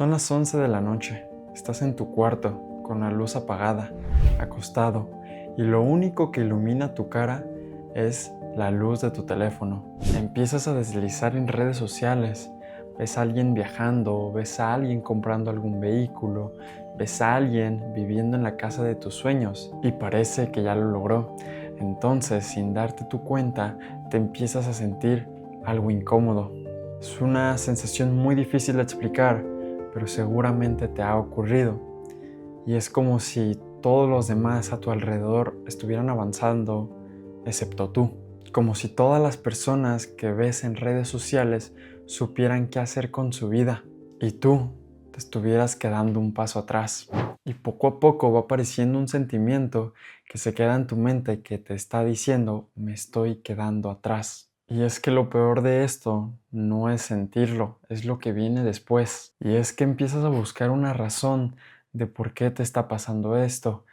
Son las 11 de la noche. Estás en tu cuarto, con la luz apagada, acostado, y lo único que ilumina tu cara es la luz de tu teléfono. Empiezas a deslizar en redes sociales. Ves a alguien viajando, ves a alguien comprando algún vehículo, ves a alguien viviendo en la casa de tus sueños y parece que ya lo logró. Entonces, sin darte tu cuenta, te empiezas a sentir algo incómodo. Es una sensación muy difícil de explicar, pero seguramente te ha ocurrido. Y es como si todos los demás a tu alrededor estuvieran avanzando, excepto tú. Como si todas las personas que ves en redes sociales supieran qué hacer con su vida y tú te estuvieras quedando un paso atrás. Y poco a poco va apareciendo un sentimiento que se queda en tu mente que te está diciendo: me estoy quedando atrás. Y es que lo peor de esto no es sentirlo, es lo que viene después. Y es que empiezas a buscar una razón de por qué te está pasando esto.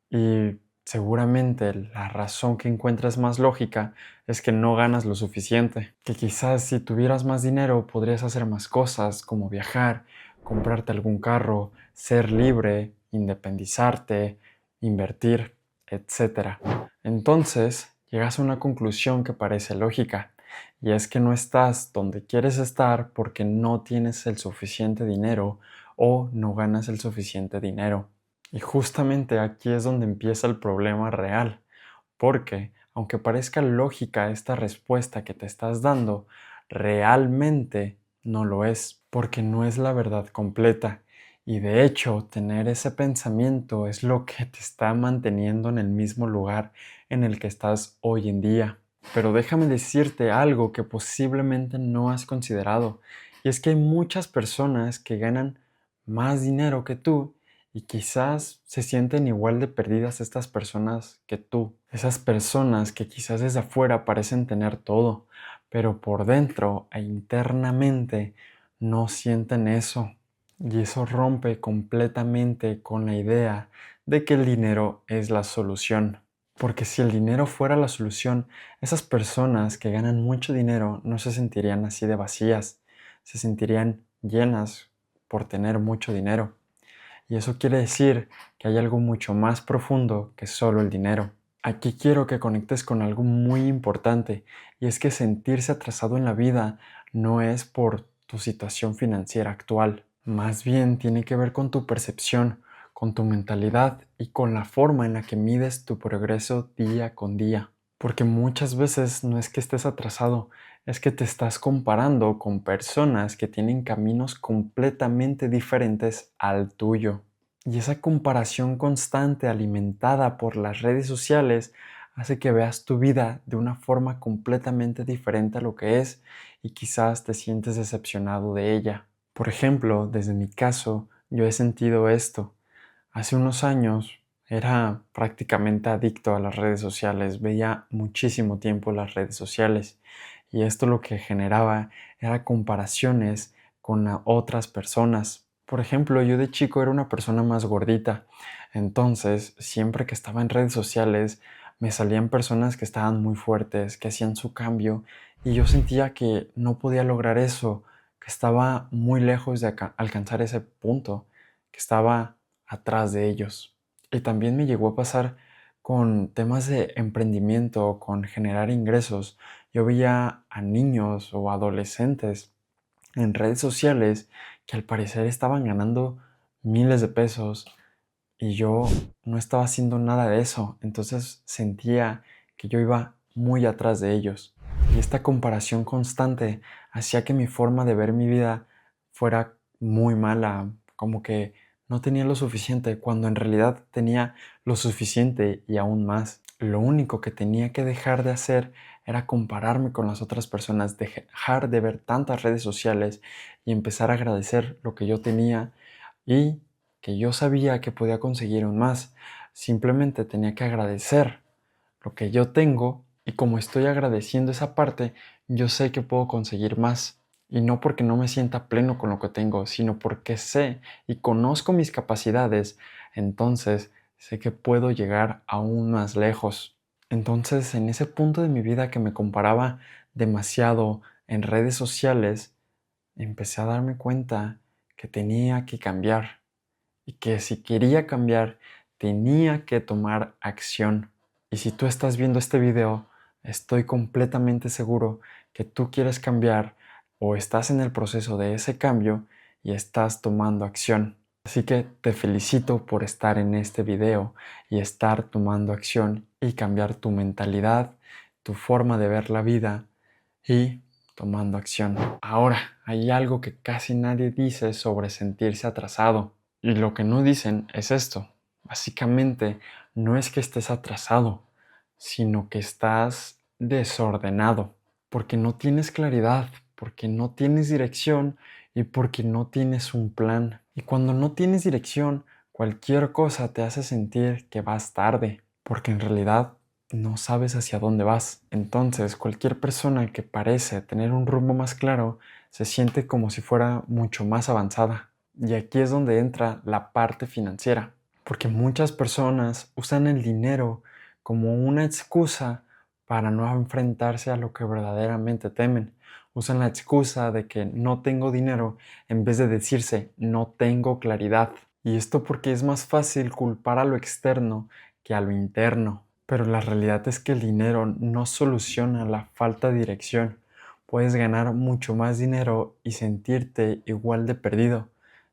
Y seguramente la razón que encuentras más lógica es que no ganas lo suficiente. Que quizás si tuvieras más dinero podrías hacer más cosas como viajar, comprarte algún carro, ser libre, independizarte, invertir, etc. Entonces llegas a una conclusión que parece lógica, y es que no estás donde quieres estar porque no tienes el suficiente dinero o no ganas el suficiente dinero. Y justamente aquí es donde empieza el problema real, porque aunque parezca lógica esta respuesta que te estás dando, realmente no lo es, porque no es la verdad completa. Y de hecho, tener ese pensamiento es lo que te está manteniendo en el mismo lugar en el que estás hoy en día. Pero déjame decirte algo que posiblemente no has considerado, y es que hay muchas personas que ganan más dinero que tú y quizás se sienten igual de perdidas estas personas que tú. Esas personas que quizás desde afuera parecen tener todo, pero por dentro e internamente no sienten eso. Y eso rompe completamente con la idea de que el dinero es la solución. Porque si el dinero fuera la solución, esas personas que ganan mucho dinero no se sentirían así de vacías, se sentirían llenas por tener mucho dinero. Y eso quiere decir que hay algo mucho más profundo que solo el dinero. Aquí quiero que conectes con algo muy importante, y es que sentirse atrasado en la vida no es por tu situación financiera actual. Más bien tiene que ver con tu percepción, con tu mentalidad y con la forma en la que mides tu progreso día con día. Porque muchas veces no es que estés atrasado, es que te estás comparando con personas que tienen caminos completamente diferentes al tuyo. Y esa comparación constante alimentada por las redes sociales hace que veas tu vida de una forma completamente diferente a lo que es, y quizás te sientes decepcionado de ella. Por ejemplo, desde mi caso, yo he sentido esto. Hace unos años era prácticamente adicto a las redes sociales, veía muchísimo tiempo las redes sociales, y esto lo que generaba era comparaciones con otras personas. Por ejemplo, yo de chico era una persona más gordita, entonces siempre que estaba en redes sociales me salían personas que estaban muy fuertes, que hacían su cambio, y yo sentía que no podía lograr eso, que estaba muy lejos de alcanzar ese punto, que estaba atrás de ellos. Y también me llegó a pasar con temas de emprendimiento, con generar ingresos. Yo veía a niños o adolescentes en redes sociales que al parecer estaban ganando miles de pesos, y yo no estaba haciendo nada de eso. Entonces sentía que yo iba muy atrás de ellos. Y esta comparación constante hacía que mi forma de ver mi vida fuera muy mala, como que no tenía lo suficiente, cuando en realidad tenía lo suficiente y aún más. Lo único que tenía que dejar de hacer era compararme con las otras personas, dejar de ver tantas redes sociales y empezar a agradecer lo que yo tenía, y que yo sabía que podía conseguir aún más. Simplemente tenía que agradecer lo que yo tengo, y como estoy agradeciendo esa parte, yo sé que puedo conseguir más. Y no porque no me sienta pleno con lo que tengo, sino porque sé y conozco mis capacidades, entonces sé que puedo llegar aún más lejos. Entonces, en ese punto de mi vida que me comparaba demasiado en redes sociales, empecé a darme cuenta que tenía que cambiar y que si quería cambiar tenía que tomar acción. Y si tú estás viendo este video, estoy completamente seguro que tú quieres cambiar o estás en el proceso de ese cambio y estás tomando acción. Así que te felicito por estar en este video y estar tomando acción y cambiar tu mentalidad, tu forma de ver la vida y tomando acción. Ahora, hay algo que casi nadie dice sobre sentirse atrasado. Y lo que no dicen es esto. Básicamente, no es que estés atrasado, sino que estás desordenado, porque no tienes claridad, porque no tienes dirección y porque no tienes un plan. Y cuando no tienes dirección, cualquier cosa te hace sentir que vas tarde, porque en realidad no sabes hacia dónde vas. Entonces, cualquier persona que parece tener un rumbo más claro se siente como si fuera mucho más avanzada. Y aquí es donde entra la parte financiera, porque muchas personas usan el dinero como una excusa para no enfrentarse a lo que verdaderamente temen. Usan la excusa de que no tengo dinero en vez de decirse no tengo claridad. Y esto porque es más fácil culpar a lo externo que a lo interno. Pero la realidad es que el dinero no soluciona la falta de dirección. Puedes ganar mucho más dinero y sentirte igual de perdido.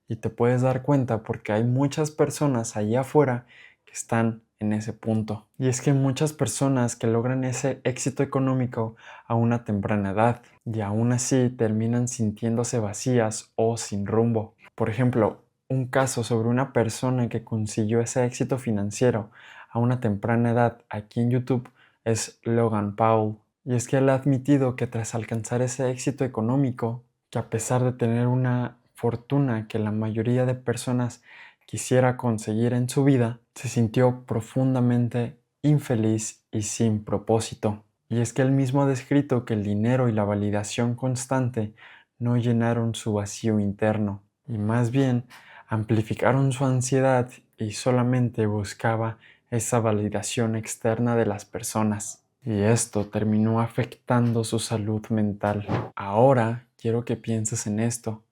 Y te puedes dar cuenta porque hay muchas personas allá afuera que están en ese punto. Y es que hay muchas personas que logran ese éxito económico a una temprana edad y aún así terminan sintiéndose vacías o sin rumbo. Por ejemplo, un caso sobre una persona que consiguió ese éxito financiero a una temprana edad aquí en YouTube es Logan Paul. Y es que él ha admitido que tras alcanzar ese éxito económico, que a pesar de tener una fortuna que la mayoría de personas quisiera conseguir en su vida, se sintió profundamente infeliz y sin propósito. Y es que él mismo ha descrito que el dinero y la validación constante no llenaron su vacío interno y más bien amplificaron su ansiedad y solamente buscaba esa validación externa de las personas. Y esto terminó afectando su salud mental. Ahora quiero que pienses en esto.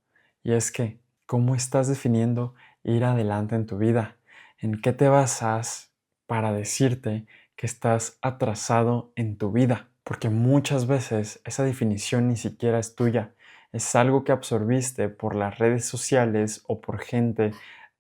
Y es que, ¿cómo estás definiendo ir adelante en tu vida? ¿En qué te basas para decirte que estás atrasado en tu vida? Porque muchas veces esa definición ni siquiera es tuya. Es algo que absorbiste por las redes sociales o por gente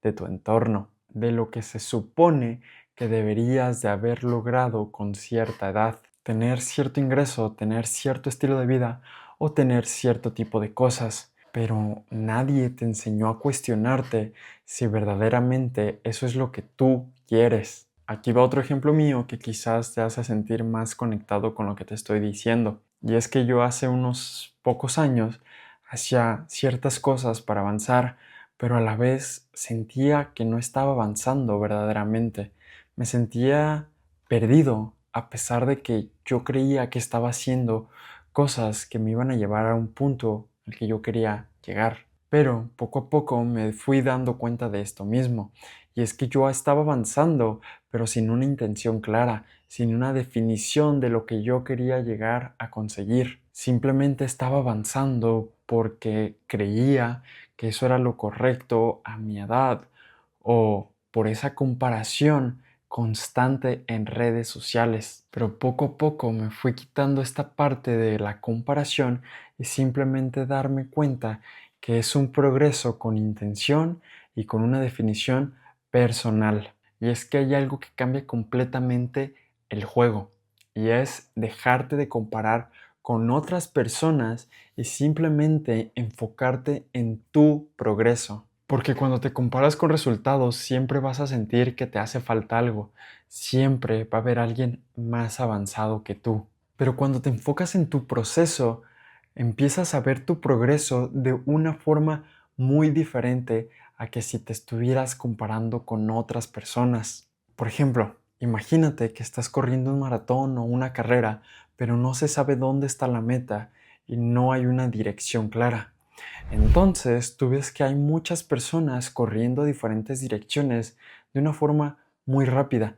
de tu entorno, de lo que se supone que deberías de haber logrado con cierta edad. Tener cierto ingreso, tener cierto estilo de vida o tener cierto tipo de cosas. Pero nadie te enseñó a cuestionarte si verdaderamente eso es lo que tú quieres. Aquí va otro ejemplo mío que quizás te hace sentir más conectado con lo que te estoy diciendo. Y es que yo hace unos pocos años hacía ciertas cosas para avanzar, pero a la vez sentía que no estaba avanzando verdaderamente. Me sentía perdido, a pesar de que yo creía que estaba haciendo cosas que me iban a llevar a un punto al que yo quería llegar. Pero poco a poco me fui dando cuenta de esto mismo, y es que yo estaba avanzando, pero sin una intención clara, sin una definición de lo que yo quería llegar a conseguir. Simplemente estaba avanzando porque creía que eso era lo correcto a mi edad, o por esa comparación constante en redes sociales. Pero poco a poco me fui quitando esta parte de la comparación y simplemente darme cuenta que es un progreso con intención y con una definición personal. Y es que hay algo que cambia completamente el juego, y es dejarte de comparar con otras personas y simplemente enfocarte en tu progreso. Porque cuando te comparas con resultados, siempre vas a sentir que te hace falta algo. Siempre va a haber alguien más avanzado que tú. Pero cuando te enfocas en tu proceso, empiezas a ver tu progreso de una forma muy diferente a que si te estuvieras comparando con otras personas. Por ejemplo, imagínate que estás corriendo un maratón o una carrera, pero no se sabe dónde está la meta y no hay una dirección clara. Entonces, tú ves que hay muchas personas corriendo diferentes direcciones de una forma muy rápida.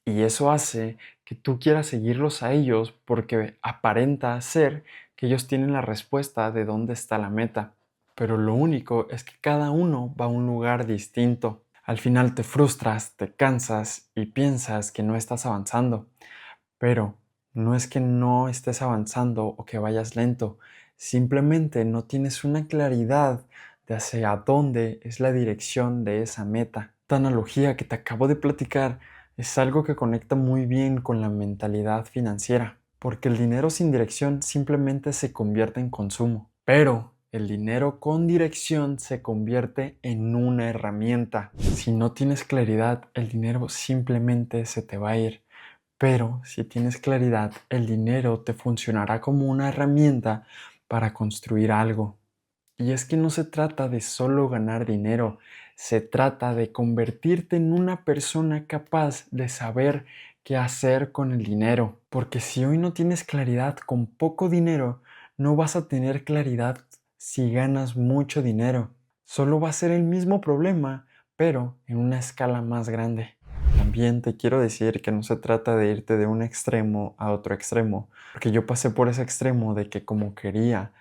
Y eso hace que tú quieras seguirlos a ellos porque aparenta ser que ellos tienen la respuesta de dónde está la meta. pero lo único es que cada uno va a un lugar distinto. Al final te frustras, te cansas y piensas que no estás avanzando, pero no es que no estés avanzando o que vayas lento, simplemente no tienes una claridad de hacia dónde es la dirección de esa meta. Esta analogía que te acabo de platicar es algo que conecta muy bien con la mentalidad financiera, porque el dinero sin dirección simplemente se convierte en consumo, pero el dinero con dirección se convierte en una herramienta. Si no tienes claridad, el dinero simplemente se te va a ir. Pero si tienes claridad, el dinero te funcionará como una herramienta para construir algo. Y es que no se trata de solo ganar dinero, se trata de convertirte en una persona capaz de saber qué hacer con el dinero. Porque si hoy no tienes claridad con poco dinero, no vas a tener claridad si ganas mucho dinero. Solo va a ser el mismo problema, pero en una escala más grande. También te quiero decir que no se trata de irte de un extremo a otro extremo, porque yo pasé por ese extremo de que como quería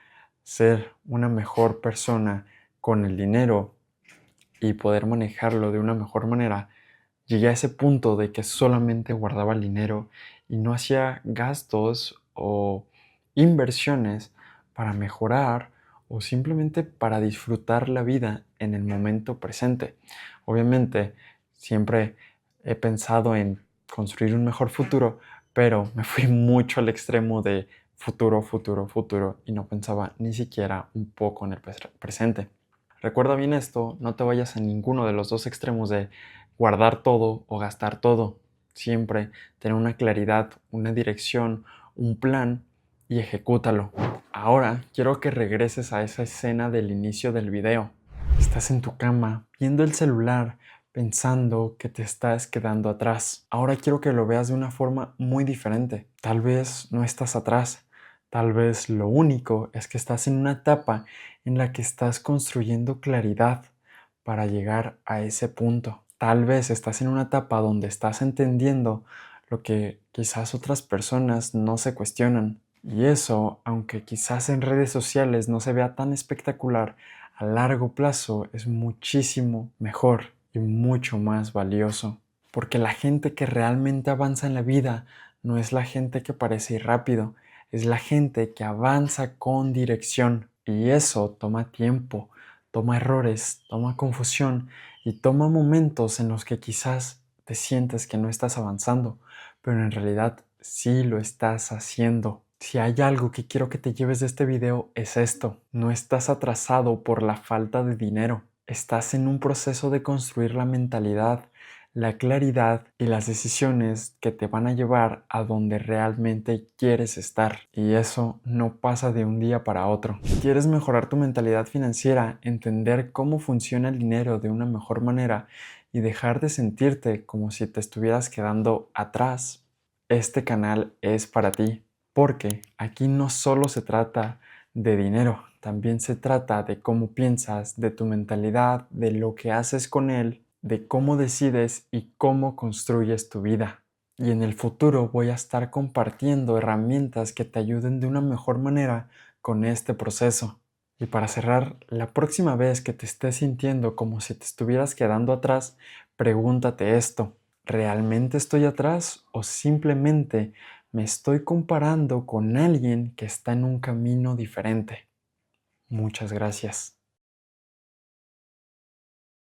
ser una mejor persona con el dinero y poder manejarlo de una mejor manera, llegué a ese punto de que solamente guardaba el dinero y no hacía gastos o inversiones para mejorar o simplemente para disfrutar la vida en el momento presente. Obviamente, siempre he pensado en construir un mejor futuro, pero me fui mucho al extremo de futuro, futuro, futuro y no pensaba ni siquiera un poco en el presente. Recuerda bien esto, no te vayas a ninguno de los dos extremos de guardar todo o gastar todo. Siempre tener una claridad, una dirección, un plan y ejecútalo. Ahora quiero que regreses a esa escena del inicio del video. Estás en tu cama, viendo el celular, pensando que te estás quedando atrás. Ahora quiero que lo veas de una forma muy diferente. Tal vez no estás atrás. Tal vez lo único es que estás en una etapa en la que estás construyendo claridad para llegar a ese punto. Tal vez estás en una etapa donde estás entendiendo lo que quizás otras personas no se cuestionan. Y eso, aunque quizás en redes sociales no se vea tan espectacular, a largo plazo es muchísimo mejor y mucho más valioso. Porque la gente que realmente avanza en la vida no es la gente que parece ir rápido, es la gente que avanza con dirección. Y eso toma tiempo, toma errores, toma confusión y toma momentos en los que quizás te sientes que no estás avanzando, pero en realidad sí lo estás haciendo. Si hay algo que quiero que te lleves de este video es esto: no estás atrasado por la falta de dinero, estás en un proceso de construir la mentalidad, la claridad y las decisiones que te van a llevar a donde realmente quieres estar. Y eso no pasa de un día para otro. Si quieres mejorar tu mentalidad financiera, entender cómo funciona el dinero de una mejor manera y dejar de sentirte como si te estuvieras quedando atrás, este canal es para ti. Porque aquí no solo se trata de dinero, también se trata de cómo piensas, de tu mentalidad, de lo que haces con él, de cómo decides y cómo construyes tu vida. Y en el futuro voy a estar compartiendo herramientas que te ayuden de una mejor manera con este proceso. Y para cerrar, la próxima vez que te estés sintiendo como si te estuvieras quedando atrás, pregúntate esto: ¿realmente estoy atrás o simplemente me estoy comparando con alguien que está en un camino diferente? Muchas gracias.